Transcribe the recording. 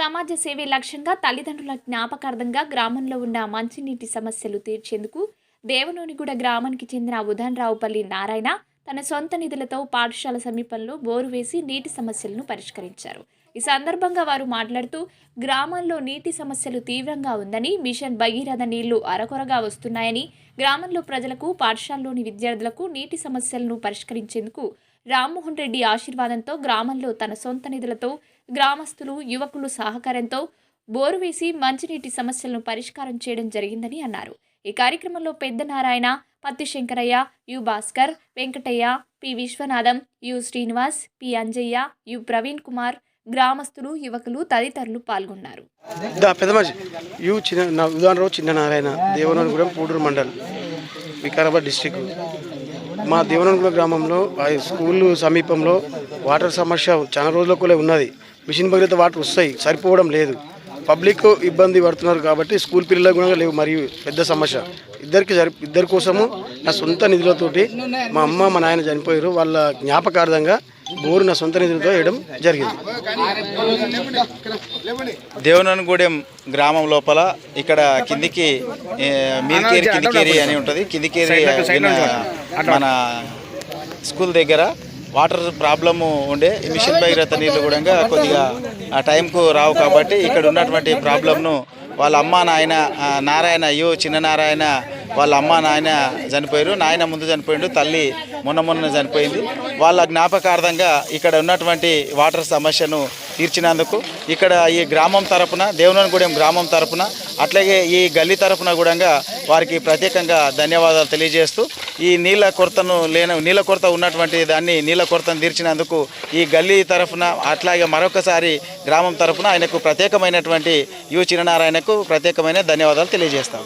సమాజ సేవే లక్ష్యంగా తల్లిదండ్రుల జ్ఞాపకార్థంగా గ్రామంలో ఉన్న మంచినీటి సమస్యలు తీర్చేందుకు దేవనోనిగూడ గ్రామానికి చెందిన ఉదన్రావుపల్లి నారాయణ తన సొంత నిధులతో పాఠశాల సమీపంలో బోరు వేసి నీటి సమస్యలను పరిష్కరించారు. ఈ సందర్భంగా వారు మాట్లాడుతూ గ్రామంలో నీటి సమస్యలు తీవ్రంగా ఉందని, మిషన్ భగీరథ నీళ్లు అరకొరగా వస్తున్నాయని, గ్రామంలో ప్రజలకు పాఠశాలలోని విద్యార్థులకు నీటి సమస్యలను పరిష్కరించేందుకు రామ్మోహన్ రెడ్డి ఆశీర్వాదంతో గ్రామంలో తన సొంత నిధులతో గ్రామస్తులు యువకులు సహకారంతో బోరు వేసి మంచినీటి సమస్యలను పరిష్కారం చేయడం జరిగిందని అన్నారు. ఈ కార్యక్రమంలో Pedda Narayana, Patti Shankaraiah, U Bhaskar, Venkataiah, P Vishwanatham, U Srinivas, P Anjaiah, U Praveen Kumar, గ్రామస్తులు యువకులు తదితరులు పాల్గొన్నారు. చిన్న నారాయణ, దేవనోనిగూడెం పూడూరు మండల్, వికారాబాద్ డిస్టిక్. మా దేవనోనిగూడెం గ్రామంలో స్కూల్ సమీపంలో వాటర్ సమస్య చాలా రోజులకు ఉన్నది. మిషన్ భగీరథ వాటర్ వస్తాయి, సరిపోవడం లేదు. పబ్లిక్ ఇబ్బంది పడుతున్నారు కాబట్టి స్కూల్ పిల్లలకు కూడా లేవు. మరియు పెద్ద సమస్య ఇద్దరి కోసము నా సొంత నిధులతోటి మా అమ్మ మా నాయన చనిపోయారు. వాళ్ళ జ్ఞాపకార్థంగా బోరు నా సొంత నిధులతో వేయడం జరిగింది. దేవనోనిగూడెం గ్రామం లోపల ఇక్కడ కిందికి కిందికేరి అని ఉంటుంది. కిందికేరి మన స్కూల్ దగ్గర వాటర్ ప్రాబ్లము ఉండే. ఈ మిషన్ భగీరథ నీళ్ళు కూడా కొద్దిగా ఆ టైంకు రావు కాబట్టి ఇక్కడ ఉన్నటువంటి ప్రాబ్లంను వాళ్ళ అమ్మ నాయన నారాయణ చిన్న నారాయణ వాళ్ళ అమ్మ నాయన చనిపోయారు. నాయన ముందు చనిపోయిండు, తల్లి మొన్న చనిపోయింది. వాళ్ళ జ్ఞాపకార్థంగా ఇక్కడ ఉన్నటువంటి వాటర్ సమస్యను తీర్చినందుకు ఇక్కడ ఈ గ్రామం తరపున, దేవనోనిగూడెం గ్రామం తరపున, అట్లాగే ఈ గల్లీ తరపున కూడా వారికి ప్రత్యేకంగా ధన్యవాదాలు తెలియజేస్తూ ఈ నీళ్ళ కొరత ఉన్నటువంటి దాన్ని నీళ్ళ కొరతను తీర్చినందుకు ఈ గల్లీ తరఫున, అట్లాగే మరొకసారి గ్రామం తరఫున ఆయనకు ప్రత్యేకమైనటువంటి చిన్ననారాయణకు ప్రత్యేకమైన ధన్యవాదాలు తెలియజేస్తాము.